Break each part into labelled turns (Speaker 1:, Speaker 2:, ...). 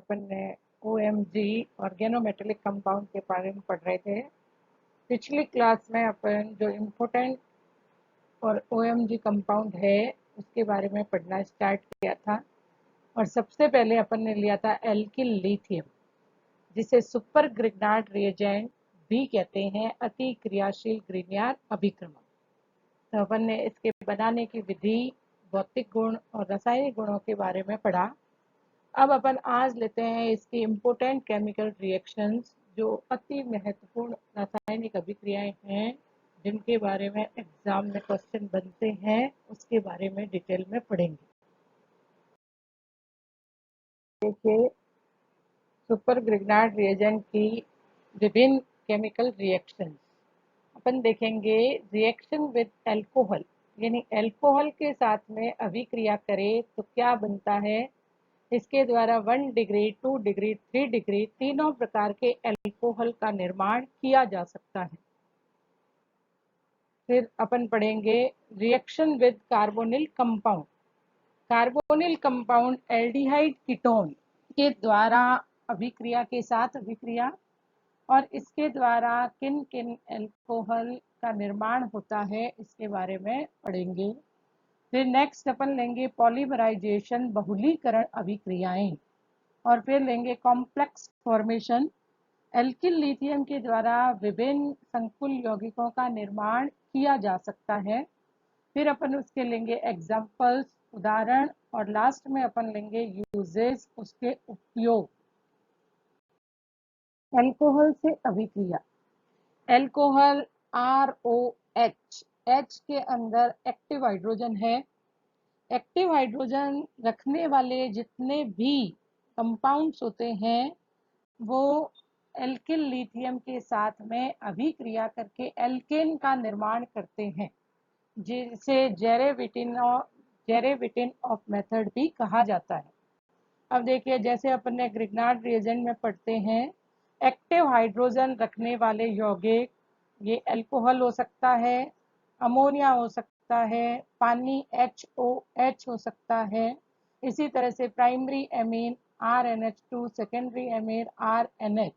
Speaker 1: अपन ने OMG organometallic compound के बारे में पढ़ रहे थे। पिछली क्लास में अपन जो इम्पोर्टेंट और OMG कंपाउंड है उसके बारे में पढ़ना स्टार्ट किया था और सबसे पहले अपन ने लिया था एल्किल लिथियम, जिसे सुपर ग्रिग्नार्ड रिएजेंट भी कहते हैं, अति क्रियाशील ग्रिग्नार्ड अभिक्रमक। तो अपन ने इसके बनाने की विधि, भौतिक गुण और रासायनिक गुणों के बारे में पढ़ा। अब अपन आज लेते हैं इसकी इम्पोर्टेंट केमिकल रिएक्शंस, जो अति महत्वपूर्ण रासायनिक अभिक्रियाएं हैं जिनके बारे में एग्जाम में क्वेश्चन बनते हैं, उसके बारे में डिटेल में पढ़ेंगे। देखिए, सुपर ग्रिग्नार्ड रिएजेंट की विभिन्न केमिकल रिएक्शंस अपन देखेंगे। रिएक्शन विद एल्कोहल, यानी एल्कोहल के साथ में अभिक्रिया करे तो क्या बनता है। इसके द्वारा 1 डिग्री, 2 डिग्री, 3 डिग्री तीनों प्रकार के एल्कोहल का निर्माण किया जा सकता है। फिर अपन पढ़ेंगे reaction with carbonyl compound. Carbonyl compound aldehyde ketone के द्वारा अभिक्रिया के साथ अभिक्रिया, और इसके द्वारा किन किन एल्कोहल का निर्माण होता है इसके बारे में पढ़ेंगे। फिर नेक्स्ट अपन लेंगे पॉलीमराइजेशन, बहुलीकरण अभिक्रियाएं, और फिर लेंगे कॉम्प्लेक्स फॉर्मेशन। एल्किल लिथियम के द्वारा विभिन्न संकुल यौगिकों का निर्माण किया जा सकता है। फिर अपन उसके लेंगे एग्जाम्पल्स, उदाहरण, और लास्ट में अपन लेंगे यूजेस, उसके उपयोग। एल्कोहल से अभिक्रिया। एल्कोहल ROH, H के अंदर एक्टिव हाइड्रोजन है। एक्टिव हाइड्रोजन रखने वाले जितने भी कंपाउंड्स होते हैं वो एल्किल लिथियम के साथ में अभिक्रिया करके एल्केन का निर्माण करते हैं, जिसे जेरेविटिन ऑफ मेथड भी कहा जाता है। अब देखिए, जैसे अपन ने ग्रिग्नार्ड रिएजेंट में पढ़ते हैं, एक्टिव हाइड्रोजन रखने वाले यौगिक, ये अल्कोहल हो सकता है, अमोनिया हो सकता है, पानी HOH हो सकता है। इसी तरह से primary amine RNH2, secondary amine RNH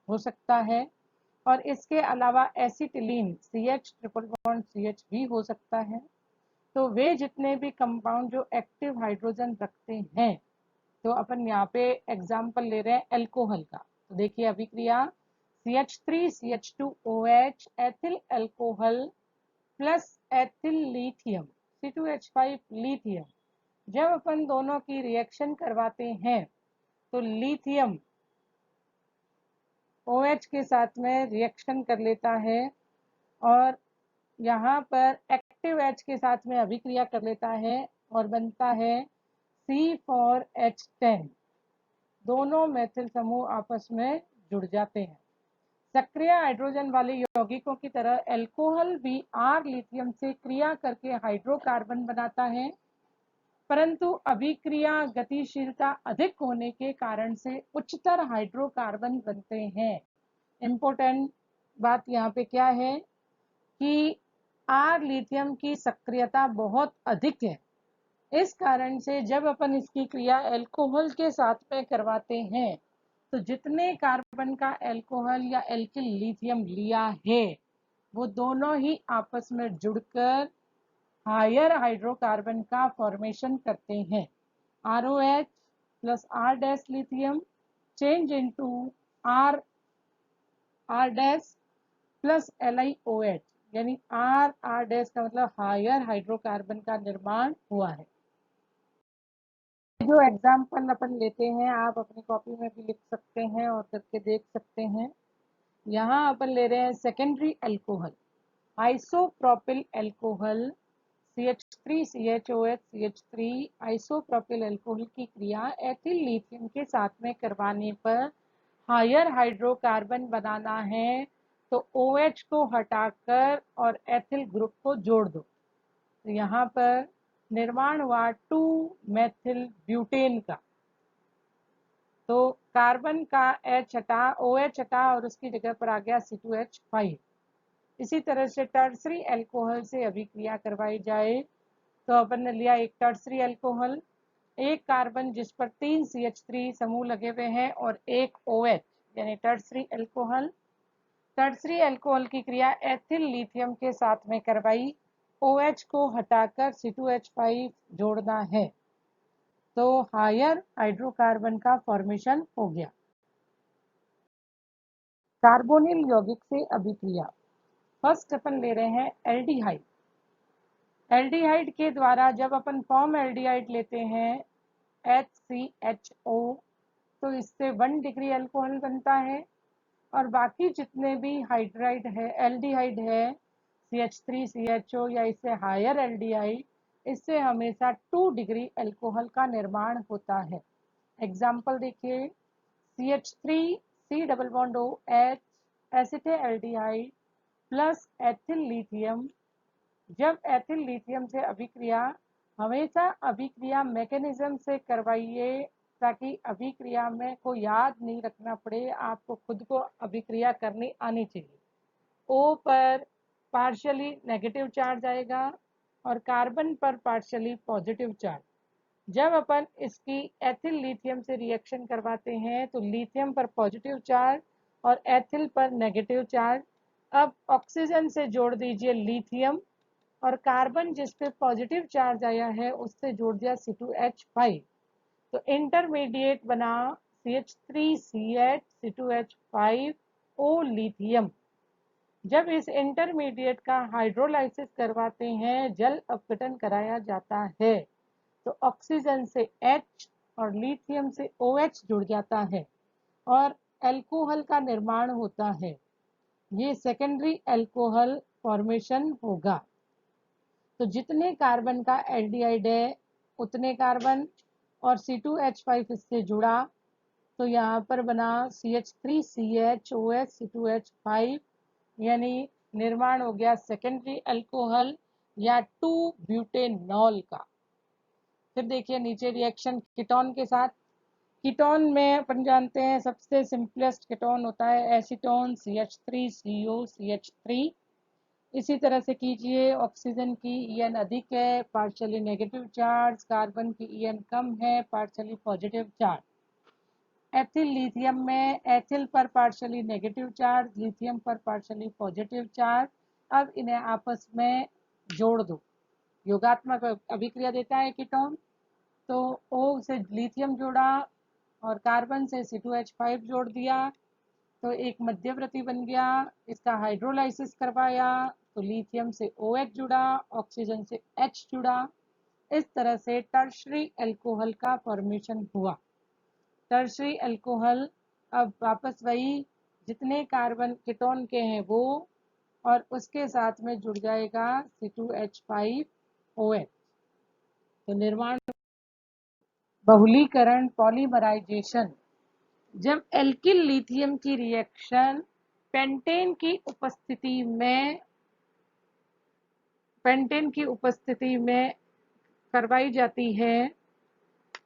Speaker 1: हो सकता है, और इसके अलावा acetylene CH triple bond CH भी हो सकता है। तो वे जितने भी कंपाउंड जो एक्टिव हाइड्रोजन रखते हैं, तो अपन यहाँ पे एग्जाम्पल ले रहे हैं एल्कोहल का। तो देखिए अभिक्रिया CH3CH2OH ethyl alcohol plus ethyl lithium C2H5 lithium. जब अपन दोनों की रिएक्शन करवाते हैं तो लिथियम OH के साथ में रिएक्शन कर लेता है और यहाँ पर एक्टिव H के साथ में अभिक्रिया कर लेता है और बनता है C4H10। दोनों मेथिल समूह आपस में जुड़ जाते हैं। सक्रिय हाइड्रोजन वाले यौगिकों की तरह एल्कोहल भी R लिथियम से क्रिया करके हाइड्रोकार्बन बनाता है, परंतु अभिक्रिया गतिशीलता अधिक होने के कारण से उच्चतर हाइड्रोकार्बन बनते हैं। इम्पोर्टेंट बात यहाँ पे क्या है कि R लिथियम की सक्रियता बहुत अधिक है। इस कारण से जब अपन इसकी क्रिया एल्कोहल के साथ में करवाते हैं तो जितने कार्बन का एल्कोहल या एल्किल लिथियम लिया है वो दोनों ही आपस में जुड़कर हायर हाइड्रोकार्बन का फॉर्मेशन करते हैं। ROH plus R dash lithium change into R dash plus LiOH, यानी R डैश का मतलब हायर हाइड्रोकार्बन का निर्माण हुआ है। जो एग्जाम्पल अपन लेते हैं आप अपनी कॉपी में भी लिख सकते हैं और करके देख सकते हैं। यहाँ अपन ले रहे हैं secondary alcohol, isopropyl alcohol CH3CHOH CH3 isopropyl alcohol की क्रिया एथिल लिथियम के साथ में करवाने पर हायर हाइड्रोकार्बन बनाना है तो OH को हटाकर और एथिल ग्रुप को जोड़ दो। तो यहाँ पर निर्माण हुआ 2 मेथिल ब्यूटेन का। तो कार्बन का H हटा, OH हटा और उसकी जगह पर आ गया C2H5। इसी तरह से टर्सरी अल्कोहल से अभिक्रिया करवाई जाए तो अपन ने लिया एक टर्सरी अल्कोहल, एक कार्बन जिस पर 3 CH3 समूह लगे हुए हैं और एक OH यानी टर्सरी अल्कोहल। टर्सरी अल्कोहल की क्रिया एथिल लिथियम के साथ में करवाई, OH को हटाकर C2H5 जोड़ना है, तो हायर हाइड्रोकार्बन का फॉर्मेशन हो गया। कार्बोनिल यौगिक से अभिक्रिया। फर्स्ट अपन ले रहे हैं एल्डिहाइड। एल्डिहाइड के द्वारा जब अपन फॉर्म एल्डिहाइड लेते हैं HCHO, तो इससे 1 डिग्री अल्कोहल बनता है और बाकी जितने भी हाइड्राइड है एल्डिहाइड है CH3CHO या इससे हायर एल्डिहाइड, इससे हमेशा 2 डिग्री अल्कोहल का निर्माण होता है। एग्जाम्पल देखिए, CH3 C double bond OH acetaldehyde plus ethyl lithium. जब एथिल लिथियम से अभिक्रिया, हमेशा अभिक्रिया मैकेनिज्म से करवाइए ताकि अभिक्रिया में को याद नहीं रखना पड़े, आपको खुद को अभिक्रिया करनी आनी चाहिए। O पर पार्शियली नेगेटिव चार्ज आएगा और कार्बन पर पार्शियली पॉजिटिव चार्ज। जब अपन इसकी एथिल लिथियम से रिएक्शन करवाते हैं तो लिथियम पर पॉजिटिव चार्ज और एथिल पर नेगेटिव चार्ज। अब ऑक्सीजन से जोड़ दीजिए लिथियम और कार्बन जिस पे पॉजिटिव चार्ज आया है उससे जोड़ दिया C2H5, तो इंटरमीडिएट बना CH3CH C2H5O लिथियम। जब इस इंटरमीडिएट का हाइड्रोलाइसिस करवाते हैं, जल अपघटन कराया जाता है, तो ऑक्सीजन से H और लिथियम से OH जुड़ जाता है और अल्कोहल का निर्माण होता है। ये सेकेंडरी अल्कोहल फॉर्मेशन होगा। तो जितने कार्बन का एल्डिहाइड है उतने कार्बन और C2H5 इससे जुड़ा, तो यहाँ पर बना CH3CHOH C2H5, यानी निर्माण हो गया सेकेंडरी अल्कोहल या 2-ब्यूटेनॉल का। फिर देखिए नीचे रिएक्शन कीटोन के साथ। कीटोन में अपन जानते हैं सबसे सिंपलेस्ट कीटोन होता है एसीटोन CH3CO CH3। इसी तरह से कीजिए, ऑक्सीजन की EN अधिक है, पार्शियली नेगेटिव चार्ज, कार्बन की EN कम है, partially positive charge. Ethyl lithium में एथिल पर पार्शियली नेगेटिव चार्ज, लिथियम पर पार्शियली पॉजिटिव चार्ज। अब इन्हें आपस में जोड़ दो, योगात्मक अभिक्रिया देता है कीटोन। तो O से लिथियम जोड़ा और कार्बन से C2H5 जोड़ दिया, तो एक मध्यवर्ती बन गया। इसका हाइड्रोलाइसिस करवाया तो लिथियम से OH जुड़ा, ऑक्सीजन से H जुड़ा। इस तरह से टर्शरी अल्कोहल का फॉर्मेशन हुआ। टर्शरी अल्कोहल अब वापस वही, जितने कार्बन कीटोन के हैं वो और उसके साथ में जुड़ जाएगा C2H5OH। तो निर्माण बहुलीकरण पॉलीमराइजेशन। जब एल्किल लिथियम की रिएक्शन पेंटेन की उपस्थिति में करवाई जाती है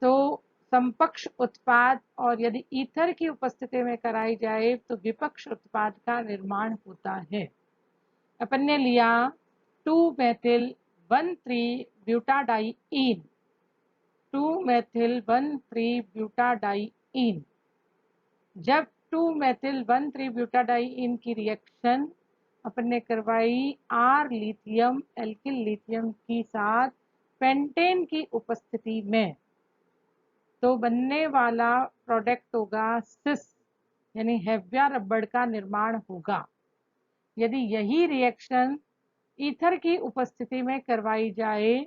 Speaker 1: तो समपक्ष उत्पाद, और यदि ईथर की उपस्थिति में कराई जाए तो विपक्ष उत्पाद का निर्माण होता है। अपन ने लिया 2-मेथिल-1,3-ब्यूटाडाइईन, 2-मेथिल-1,3-ब्यूटाडाइईन। जब 2-मेथिल-1,3-ब्यूटाडाइईन की रिएक्शन अपन ने करवाई R लिथियम एल्किल लिथियम की साथ पेंटेन की उपस्थिति में, तो बनने वाला प्रोडक्ट होगा सिस, यानी हेविया रबड़ का निर्माण होगा। यदि यही रिएक्शन ईथर की उपस्थिति में करवाई जाए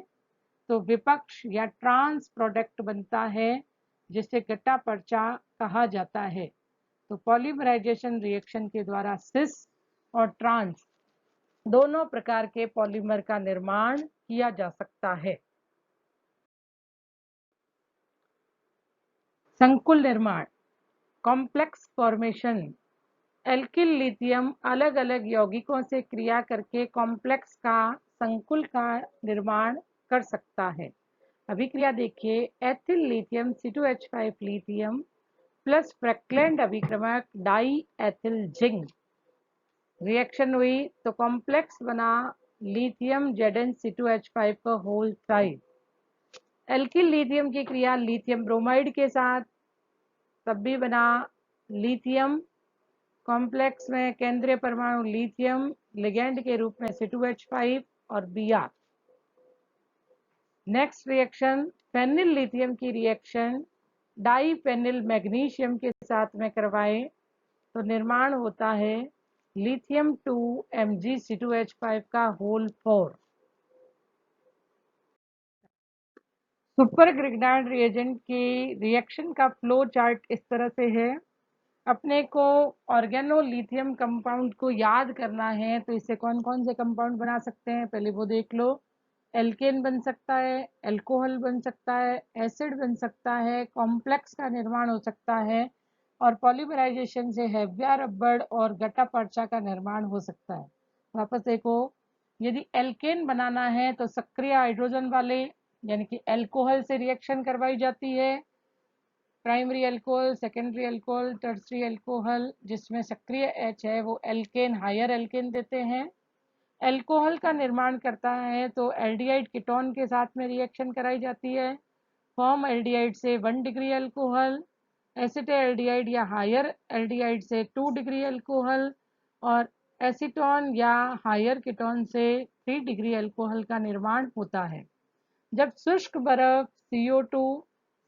Speaker 1: तो विपक्ष या ट्रांस प्रोडक्ट बनता है जिसे गट्टा पर्चा कहा जाता है। तो पॉलीमराइजेशन रिएक्शन के द्वारा सिस और ट्रांस दोनों प्रकार के पॉलीमर का निर्माण किया जा सकता है। संकुल निर्माण, कॉम्प्लेक्स फॉर्मेशन। एल्किल लिथियम अलग अलग यौगिकों से क्रिया करके कॉम्प्लेक्स का संकुल का निर्माण कर सकता है। अभिक्रिया देखिए, ethyl lithium C2H5 lithium plus Frankland अभिक्रमक डाई एथिल जिंक। रिएक्शन हुई तो कॉम्प्लेक्स बना लिथियम Zn C2H5 का होल साइड। एल्किल लिथियम की क्रिया लिथियम ब्रोमाइड के साथ, तब भी बना लिथियम कॉम्प्लेक्स में केंद्रीय परमाणु लिथियम, लिगेंड के रूप में C2H5 और Br। Next reaction phenyl lithium की रिएक्शन डाई फेनिल मैग्नीशियम के साथ में करवाएं तो निर्माण होता है लिथियम 2 Mg C2H5 का होल 4। सुपर ग्रिग्नार्ड रिएजेंट की रिएक्शन का फ्लो चार्ट इस तरह से है। अपने को ऑर्गेनो लिथियम कंपाउंड को याद करना है तो इससे कौन कौन से कंपाउंड बना सकते हैं पहले वो देख लो। एल्केन बन सकता है, एल्कोहल बन सकता है, एसिड बन सकता है, कॉम्प्लेक्स का निर्माण हो सकता है और पॉलीमराइजेशन से हैविया रबड़ और गट्टा पर्चा का निर्माण हो सकता है। वापस देखो, यदि एल्केन बनाना है तो सक्रिय हाइड्रोजन वाले यानी कि एल्कोहल से रिएक्शन करवाई जाती है। Primary alcohol, secondary alcohol, tertiary alcohol, जिसमें सक्रिय H है वो एल्केन हायर एल्केन देते हैं। एल्कोहल का निर्माण करता है तो एल्डिहाइड कीटोन के साथ में रिएक्शन कराई जाती है। फॉर्म एल्डिहाइड से 1 डिग्री एल्कोहल, एसिटाल्डिहाइड या हायर एल्डिहाइड से 2 डिग्री एल्कोहल और एसीटोन या हायर कीटोन से 3 डिग्री एल्कोहल का निर्माण होता है। जब शुष्क बर्फ CO2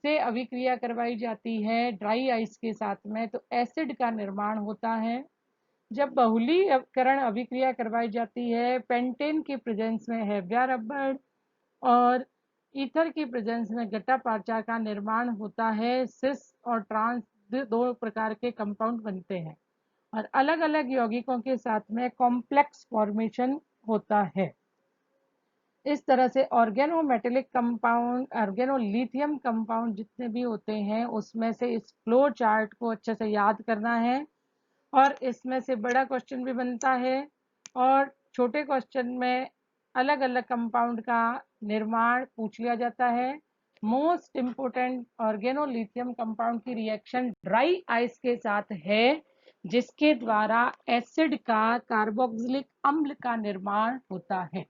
Speaker 1: से अभिक्रिया करवाई जाती है ड्राई आइस के साथ में तो एसिड का निर्माण होता है। जब बहुलीकरण अभिक्रिया करवाई जाती है पेंटेन की प्रेजेंस में हैविया रबड़ और ईथर की प्रेजेंस में गट्टा पर्चा का निर्माण होता है। सिस और ट्रांस दो प्रकार के कंपाउंड बनते हैं और अलग अलग यौगिकों के साथ में कॉम्प्लेक्स फॉर्मेशन होता है। इस तरह से organometallic compound, organolithium compound जितने भी होते हैं उसमें से इस फ्लो चार्ट को अच्छे से याद करना है और इसमें से बड़ा क्वेश्चन भी बनता है और छोटे क्वेश्चन में अलग अलग कंपाउंड का निर्माण पूछ लिया जाता है। Most important organolithium compound की रिएक्शन ड्राई आइस के साथ है जिसके द्वारा एसिड का कार्बोक्सिलिक अम्ल का निर्माण होता है।